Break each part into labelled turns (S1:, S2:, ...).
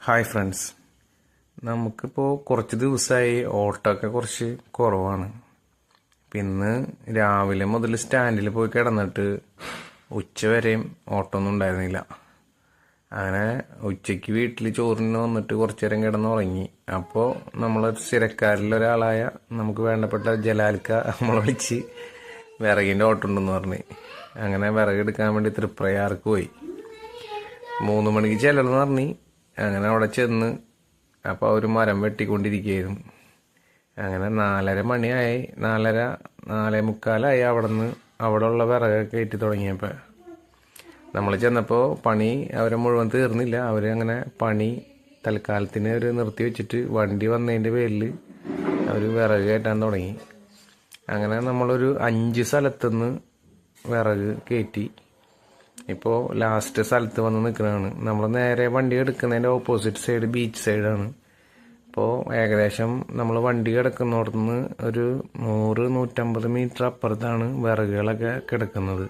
S1: Hi friends, നമുക്കിപ്പോൾ കുറച്ച് ദിവസമായി ഓട്ടമൊക്കെ കുറച്ച് കുറവാണ്. ഇന്ന് രാവിലെ മുതൽ സ്റ്റാൻഡിൽ പോയി കിടന്നിട്ട് ഉച്ച വരെയും ഓട്ടമൊന്നും ഉണ്ടായിരുന്നില്ല. അങ്ങനെ ഉച്ചയ്ക്ക് വീട്ടിൽ ചോറിന് വന്നിട്ട് കുറച്ച് നേരം കിടന്നുറങ്ങി. അപ്പോൾ നമ്മൾ സ്ഥിരക്കാരിലൊരാളായ നമുക്ക് വേണ്ടപ്പെട്ട ജലാൽക്ക നമ്മളെ വിളിച്ച് വിറകിൻ്റെ ഓട്ടം ഉണ്ടെന്ന് പറഞ്ഞ് അങ്ങനെ വിറകെടുക്കാൻ വേണ്ടി തൃപ്രയാർക്ക് പോയി. 3 മണിക്ക് ചെല്ലണമെന്ന് പറഞ്ഞ് അങ്ങനെ അവിടെ ചെന്ന് അപ്പോൾ അവർ മരം വെട്ടിക്കൊണ്ടിരിക്കുകയായിരുന്നു. അങ്ങനെ 4:30 മണിയായി, 4:45 അവിടെ ഉള്ള വിറകൊക്കെ കയറ്റി തുടങ്ങിയപ്പോൾ നമ്മൾ ചെന്നപ്പോൾ പണി അവരെ മുഴുവൻ തീർന്നില്ല. അവരങ്ങനെ പണി തൽക്കാലത്തിന് അവർ നിർത്തി വെച്ചിട്ട് വണ്ടി വന്നതിൻ്റെ പേരിൽ അവർ വിറക് കയറ്റാൻ തുടങ്ങി. അങ്ങനെ നമ്മളൊരു 5 സ്ഥലത്തുനിന്ന് വിറക് കയറ്റി ഇപ്പോൾ ലാസ്റ്റ് സ്ഥലത്ത് വന്ന് നിൽക്കുന്നതാണ്. നമ്മൾ നേരെ വണ്ടി എടുക്കുന്നതിൻ്റെ ഓപ്പോസിറ്റ് സൈഡ് ബീച്ച് സൈഡാണ്. ഇപ്പോൾ ഏകദേശം നമ്മൾ വണ്ടി കിടക്കുന്നിടത്തുനിന്ന് ഒരു 100-150 മീറ്റർ അപ്പുറത്താണ് വിറകുകളൊക്കെ കിടക്കുന്നത്.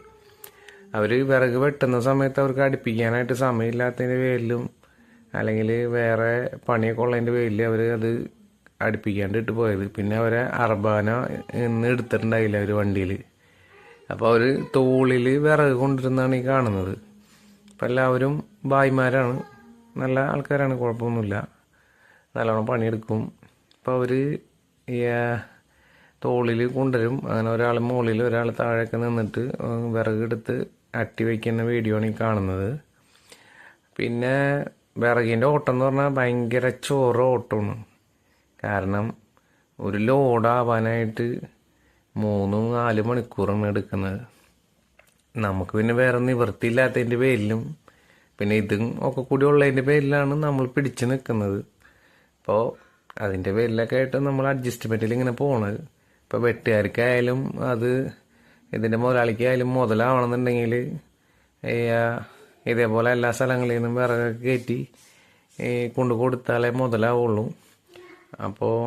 S1: അവർ വിറക് വെട്ടുന്ന സമയത്ത് അവർക്ക് അടുപ്പിക്കാനായിട്ട് സമയമില്ലാത്തതിൻ്റെ പേരിലും അല്ലെങ്കിൽ വേറെ പണിയൊക്കെ ഉള്ളതിൻ്റെ പേരിൽ അവർ അത് അടുപ്പിക്കാണ്ട് ഇട്ട് പോയത്. പിന്നെ അവരെ അർബാന ഇന്ന് എടുത്തിട്ടുണ്ടായില്ല അവർ വണ്ടിയിൽ. അപ്പോൾ അവർ തോളിൽ വിറക് കൊണ്ടിരുന്നാണ് ഈ കാണുന്നത്. ഇപ്പം എല്ലാവരും ഭായിമാരാണ്, നല്ല ആൾക്കാരാണ്, കുഴപ്പമൊന്നുമില്ല, നല്ലോണം പണിയെടുക്കും. അപ്പോൾ അവർ ഈ തോളിൽ കൊണ്ടുവരും. അങ്ങനെ ഒരാൾ മുകളിൽ ഒരാൾ താഴേക്ക് നിന്നിട്ട് വിറകെടുത്ത് അട്ടി വയ്ക്കുന്ന വീഡിയോ ആണ് ഈ കാണുന്നത്. പിന്നെ വിറകിൻ്റെ ഓട്ടം എന്ന് പറഞ്ഞാൽ ഭയങ്കര ഓട്ടമാണ്. കാരണം ഒരു ലോഡാവാനായിട്ട് 3-4 മണിക്കൂറാണ് എടുക്കുന്നത്. നമുക്ക് പിന്നെ വേറെ നിവൃത്തിയില്ലാത്തതിൻ്റെ പേരിലും പിന്നെ ഇതും ഒക്കെ കൂടി ഉള്ളതിൻ്റെ പേരിലാണ് നമ്മൾ പിടിച്ച് നിൽക്കുന്നത്. അപ്പോൾ അതിൻ്റെ പേരിലൊക്കെ ആയിട്ട് നമ്മൾ അഡ്ജസ്റ്റ്മെൻറ്റിൽ ഇങ്ങനെ പോണത്. ഇപ്പോൾ വെട്ടുകാർക്കായാലും അത് ഇതിൻ്റെ മുതലാളിക്കായാലും മുതലാവണമെന്നുണ്ടെങ്കിൽ ഇതേപോലെ എല്ലാ സ്ഥലങ്ങളിൽ നിന്നും വിറകൊക്കെ കയറ്റി കൊണ്ടു കൊടുത്താലേ മുതലാവുള്ളൂ. അപ്പോൾ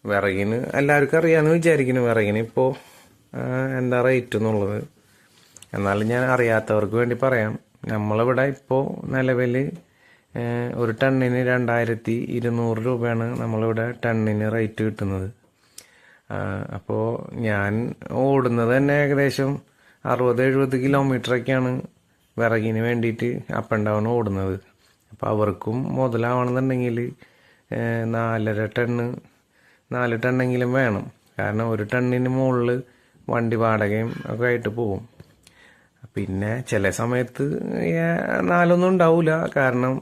S1: വിറകിന് എല്ലാവർക്കും അറിയാമെന്ന് വിചാരിക്കുന്നു. വിറകിന് ഇപ്പോൾ എന്താ റേറ്റ് എന്നുള്ളത്. എന്നാലും ഞാൻ അറിയാത്തവർക്ക് വേണ്ടി പറയാം. നമ്മളിവിടെ ഇപ്പോൾ നിലവിൽ ഒരു ടണ്ണിന് 2200 രൂപയാണ് നമ്മളിവിടെ ടണ്ണിന് റേറ്റ് കിട്ടുന്നത്. അപ്പോൾ ഞാൻ ഓടുന്നത് തന്നെ ഏകദേശം 60-70 കിലോമീറ്ററൊക്കെയാണ് വിറകിന് വേണ്ടിയിട്ട് അപ്പ് ആൻഡ് ഡൗൺ ഓടുന്നത്. അപ്പോൾ അവർക്കും മുതലാവണമെന്നുണ്ടെങ്കിൽ 4 ടണ്ണെങ്കിലും വേണം. കാരണം ഒരു ടണ്ണിന് മുകളിൽ വണ്ടി വാടകയും ഒക്കെ ആയിട്ട് പോകും. പിന്നെ ചില സമയത്ത് 4 ഉണ്ടാവില്ല. കാരണം